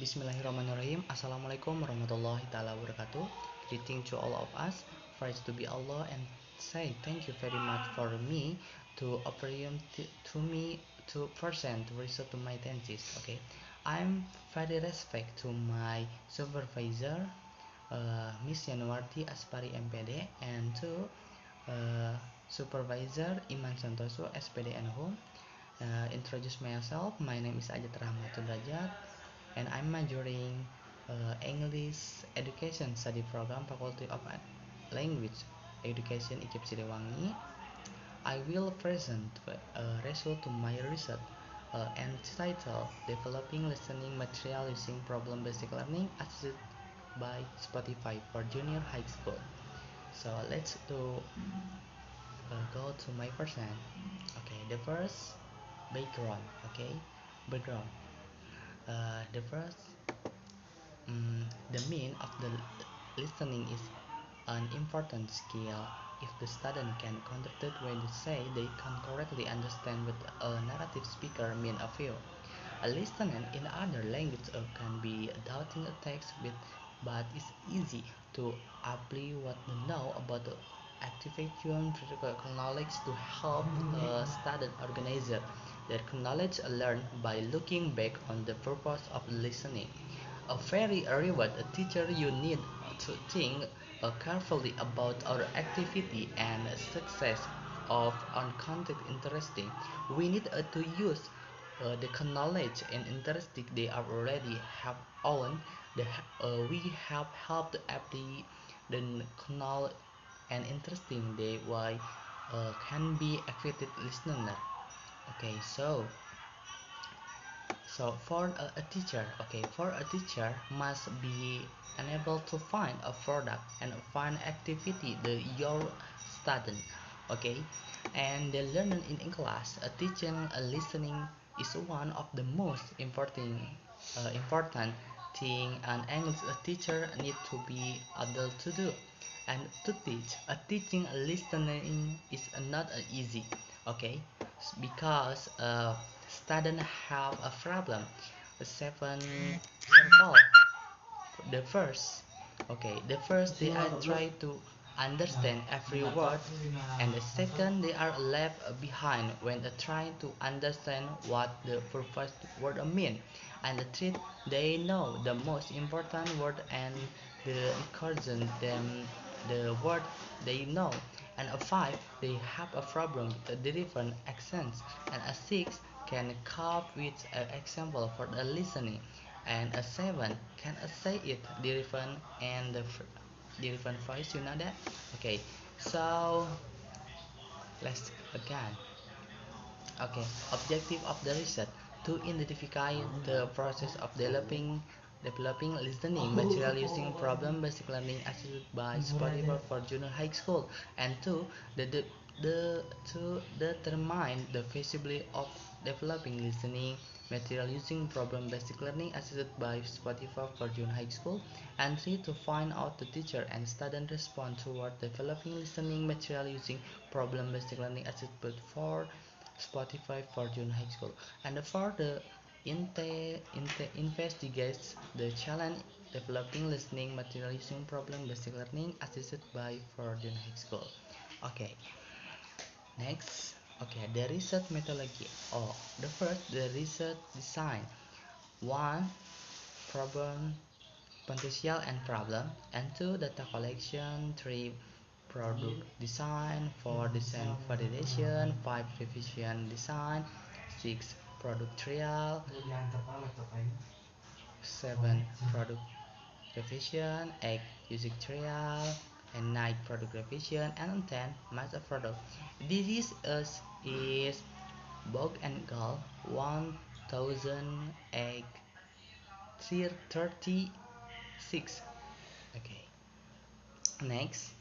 Bismillahirrahmanirrahim. Assalamualaikum warahmatullahi taala wabarakatuh. Greeting to all of us. Praise to be Allah and say thank you very much for me to opportunity to me to present result to my thesis. Okay, I'm very respect to my supervisor, Miss Yanuarti Aspari MPD, and to supervisor Iman Santoso SPD and Home. Introduce myself. My name is Ajat Rahmat Sudrajat, and I'm majoring English Education Study Program, Faculty of Language Education, IKIP Siliwangi. I will present a result to my research entitled Developing Listening Material Using Problem-Based Learning assisted by Spotify for Junior High School. So let's go to my present. Okay, the first background. Okay, background. The first, the mean of the listening is an important skill. If the student can conduct it when they say they can correctly understand what a native speaker mean of you. A listener in other language can be doubting a text bit, but it's easy to apply what they know about the activation critical knowledge to help a student organizer their knowledge learned by looking back on the purpose of listening. A very reward a teacher you need to think carefully about our activity and success of on content interesting. We need to use the knowledge and interest they are already have owned. We have helped apply the knowledge and interesting they why can be effective listener. Okay, so for a teacher, okay, for a teacher must be unable to find a product and find activity the your student, okay, and the learning in class, a teaching, a listening is one of the most important thing an English teacher need to be able to do. And to teach, a teaching a listening is not easy, okay, because student have a problem. Seven example. The first, okay, the first they are try to understand every word, and the second they are left behind when they trying to understand what the first word mean, and the third they know the most important word and the encouraging them the word they know, and a five they have a problem with the different accents, and a six can cope with an example for the listening, and a seven can say it different and the different voice, you know that. Okay, so let's again. Okay, objective of the research to identify the process of developing listening material using problem-based learning assisted by Spotify for junior high school, and two, the to determine the feasibility of developing listening material using problem-based learning assisted by Spotify for junior high school, and three, to find out the teacher and student respond toward developing listening material using problem-based learning assisted for Spotify for junior high school, and for the investigates the challenge developing listening material using problem-based learning assisted by for junior high school. Okay, next. Okay, the research methodology. Oh, the first, the research design. One, problem potential and problem, and two, data collection. Three, product design. Four, design validation. Five, revision design. Six, product trial. Seven, product revision. Eight, user trial. And nine, product revision. And 10, master product. This is Bog and Gal 1036. Okay, next.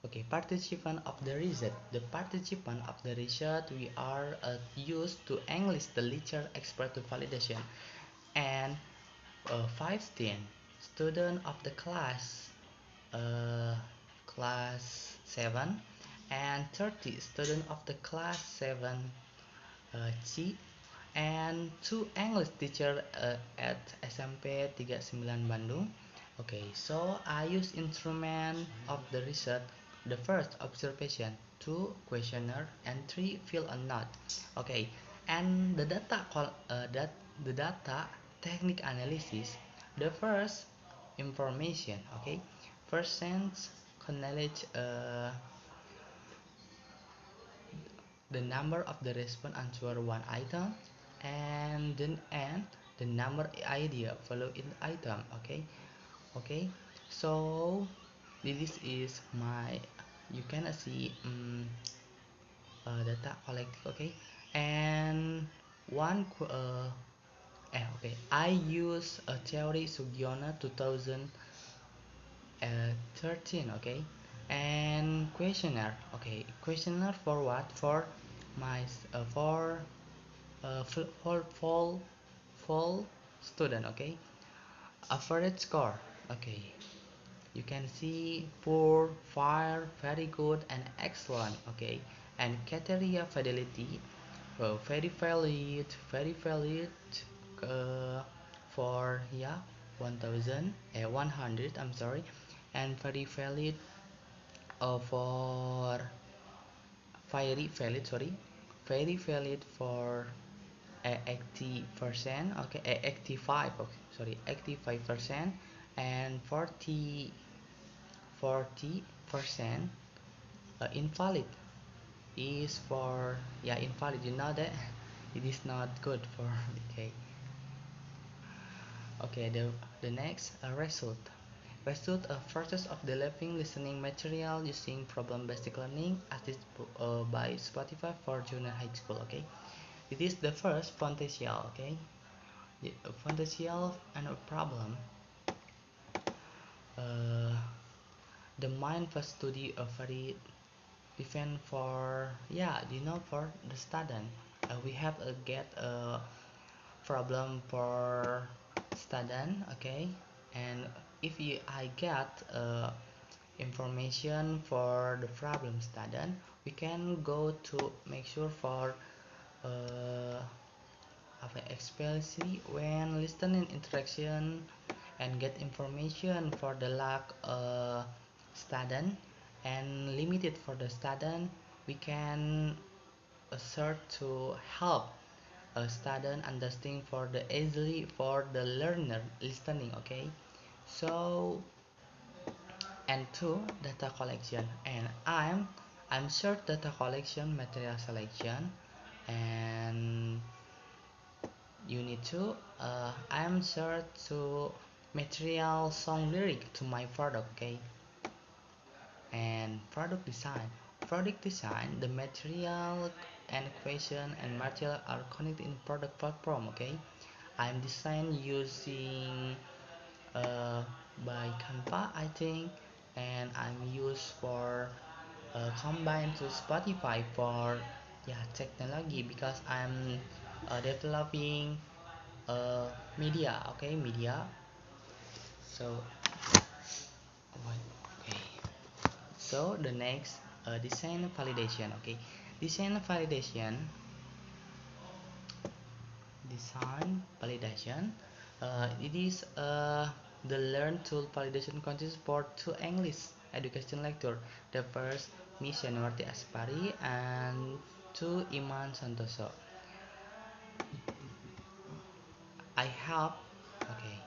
Okay, participant of the research. The participant of the research we are used to English the literature expert to validation, and 15 student of the class 7, and 30 student of the class 7 C, and two English teacher at SMP 39 Bandung. Okay, so I use instrument of the research. The first observation, two questionnaire, and three fill a note. Okay, and the data technique analysis. The first information. Okay, first sense knowledge. The number of the respond answer one item, and then and the number idea follow in item. Okay, so this is my, you can see data collect. Okay, and one okay, I use a theory Sugiyona 2013. Okay, and questionnaire. Okay, questionnaire for what? For my full student. Okay, average score. Okay, you can see poor, fire, very good, and excellent. Okay, and criteria fidelity, very valid, uh, for, yeah, 100, I'm sorry, and very valid, for very valid, sorry, very valid for 80%. Okay, 85, okay, sorry, 85%, and 40% invalid is for, yeah, invalid, you know that it is not good for. Okay, okay, the next result a process of developing listening material using problem-based learning assisted by Spotify for junior high school. Okay, it is the first potential. Okay, the potential and a problem. uh, the mind first study a very different for, yeah, for the student. We have a get a problem for student. Okay, and if I get information for the problem student, we can go to make sure for uh, have an experience when listening interaction and get information for the lack student and limited for the student. We can assert to help a student understanding for the easily for the learner listening. Okay, so, and two, data collection, and I'm sure data collection, material selection, and you need to I'm sure to material song lyric to my product. Okay, and product design, the material and equation and material are connected in product platform. Okay, I'm design using uh, by Canva, I think, and I'm used for combined to Spotify for, yeah, technology, because I'm developing media. Okay, media. So what? Okay, so the next, design validation. Okay, design validation, design validation. It is the learn tool validation consists for two English education lecture. The first, Miss Januarti Aspari, and two, Iman Santoso. I have, okay,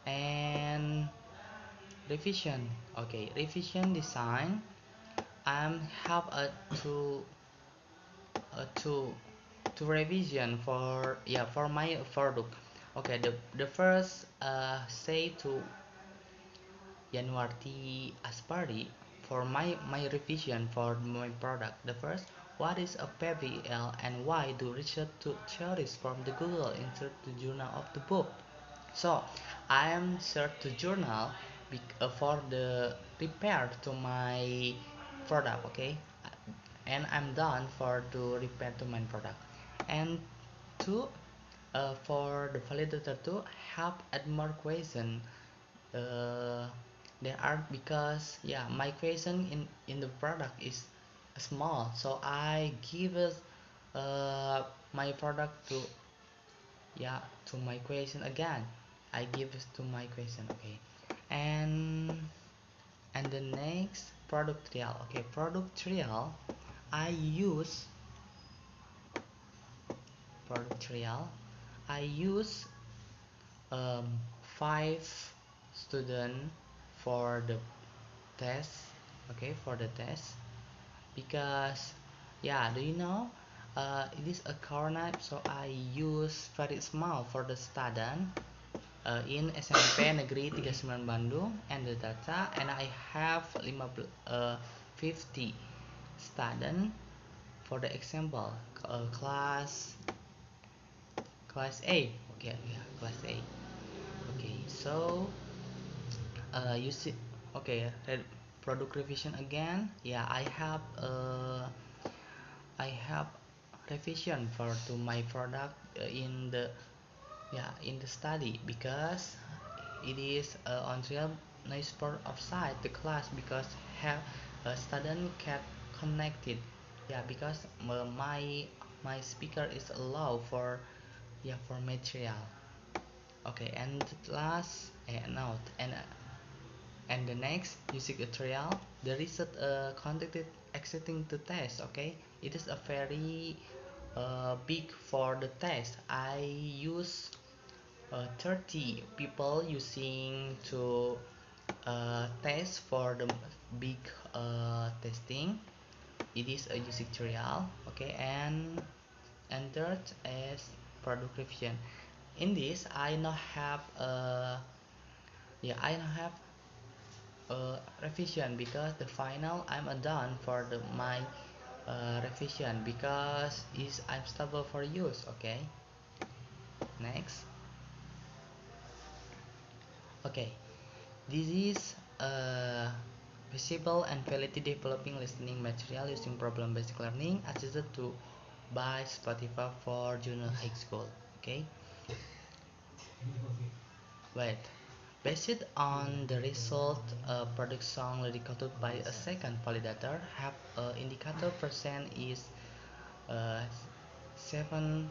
and revision. Okay, revision design. I have a two revision for, yeah, for my product. Okay, the first, say to January Aspari for my revision for my product. The first, what is a PBL and why do research to theories from the Google insert the journal of the book? So I am search to journal for the repair to my product. Okay, and I'm done for to repair to my product. And two, for the validator to have add more question. uh, there are, because, yeah, my question in the product is small, so I give us my product to, yeah, to my question again. I give it to my question. Okay, and the next product trial. Okay, product trial, I use product trial I use um, 5 students for the test. Okay, for the test, because, yeah, do you know, it is a corner, so I use very small for the student in SMP Negeri 39 Bandung, and the data, and I have 50 student for the example, class A. Okay, yeah, class A. Okay, so you see, okay, product revision again. Yeah, I have revision for to my product in the, yeah, in the study, because it is on real nice part outside the class, because have a student can connected. Yeah, because my speaker is allowed for, yeah, for material. Okay, and last, note, and the next using a trial, the result conducted exiting the test. Okay, it is a very big for the test. I use 30 people using to test for the big testing. It is a using trial. Okay, and third is product revision. In this, I now have I now have revision, because the final I'm done for the my revision, because is I'm stable for use. Okay, next. Okay, this is visible and validly developing listening material using problem based learning assisted to by Spotify for junior high school. Okay, wait. Based on the result, product song recorded by a second validator have indicator percent is uh, 77,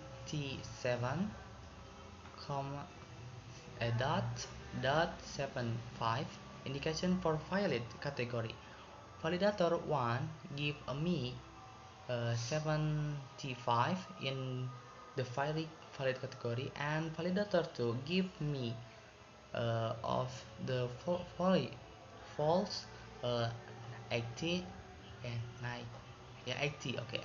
dot 75 indication for valid category. Validator 1 give me 75 in the valid category, and validator 2 give me of the false uh, 80 and 9, yeah, 80. Okay,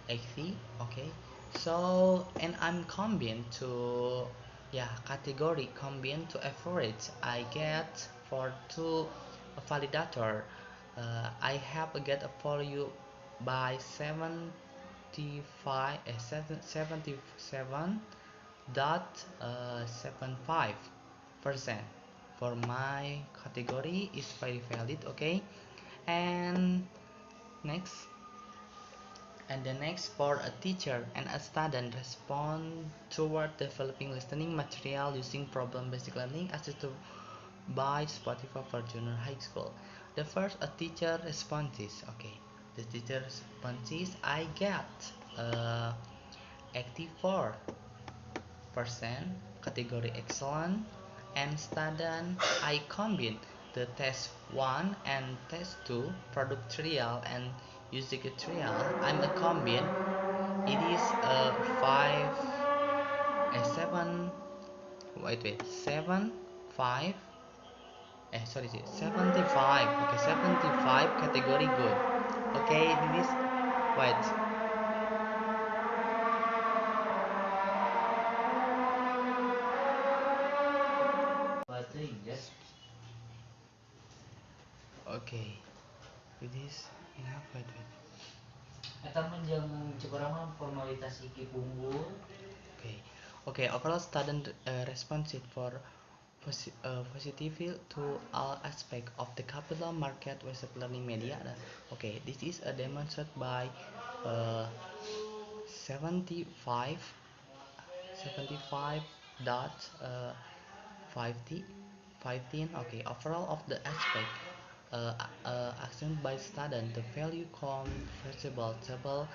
80. Okay, so, and I'm combined to, yeah, category combined to average I get for two validator. I have to get a value by 75 77 dot 75% for my category is very valid. Okay, and next, and the next, for a teacher and a student respond toward developing listening material using problem based learning assisted by Spotify for junior high school. The first, a teacher responses. Okay, the teacher responses, I get 84% category excellent, and student, I combine the test 1 and test 2 product trial and using a trial, I'm a combine, it is a 5 a 7, wait 7 5 sorry 75. Okay, 75 category good. Okay, this, wait, okay, it is enough. Wait. Eta menjang cekurang formalitas IKIP unggul. Okay, okay. Overall student responsive for positive to all aspect of the capital market research learning media. Okay, this is a demonstrated by uh, 75 75 dot 50 15. Okay, overall of the aspect action by student, the value conversible table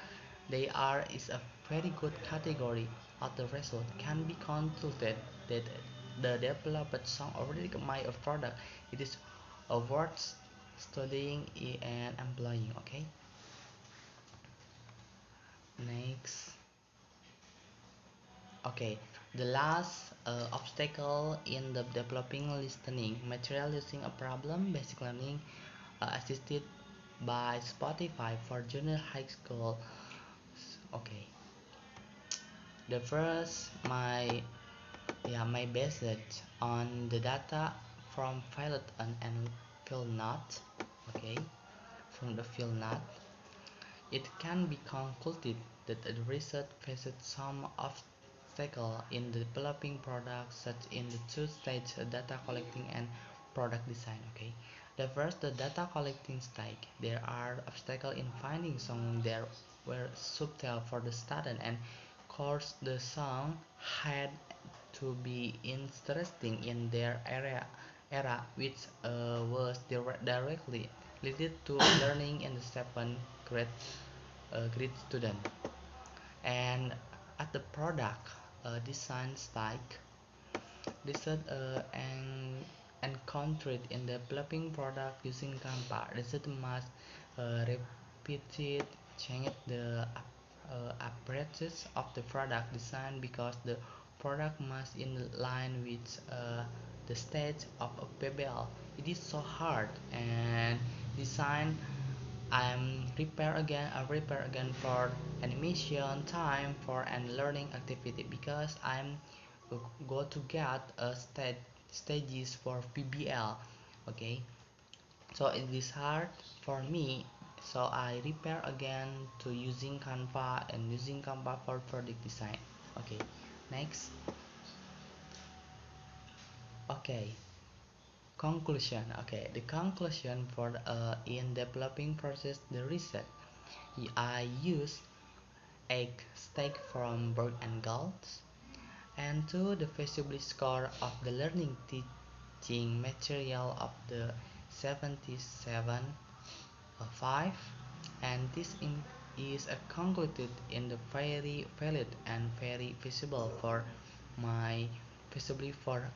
they are is a very good category of the result can be concluded that the developed song already my product. It is worth studying and employing. Okay, next. Okay, the last obstacle in the developing listening material using a problem basic learning assisted by Spotify for junior high school. Okay, the first my basis on the data from pilot and field note. Okay, from the field note, it can be concluded that the research faces some obstacle in developing products such in the two-stage data collecting and product design. Okay, the first, the data collecting stage. There are obstacles in finding songs that were suitable for the student and course the song had to be interesting in their era which was directly related to learning in the seventh grade student. And at the product design stage, research encountered in developing product using Canva. Research must repeated change the approaches of the product design because the product must in line with the stage of a PBL. It is so hard and design I repair again for animation time for an learning activity because I'm go to get a stages for PBL. Okay, so it is hard for me, so I repair again to using Canva and using Canva for product design. Okay, next. Okay, conclusion. Okay, the conclusion for in developing process the research I use a stake from Berg and Galt and to the feasibility score of the learning teaching material of the 77.5, and this is concluded in the very valid and very feasible for my feasibility for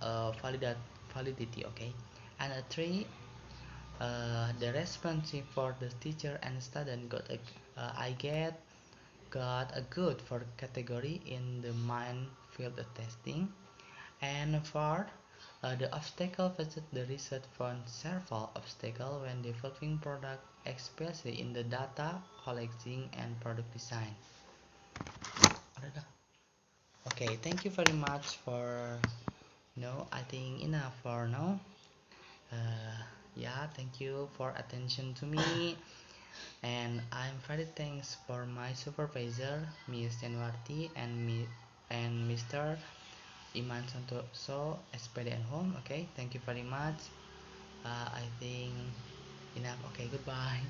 validity. Okay, and a three, the responsive for the teacher and student I got a good for category in the mind field testing. And fourth, the obstacle faced the research found several obstacles when developing product, especially in the data collecting and product design. Okay, thank you very much for I think enough for now. Yeah, thank you for attention to me, and I'm very thanks for my supervisor, Miss Januarti, and Mr. Iman Santoso, SPD and Home. Okay, thank you very much. I think enough. Okay, goodbye.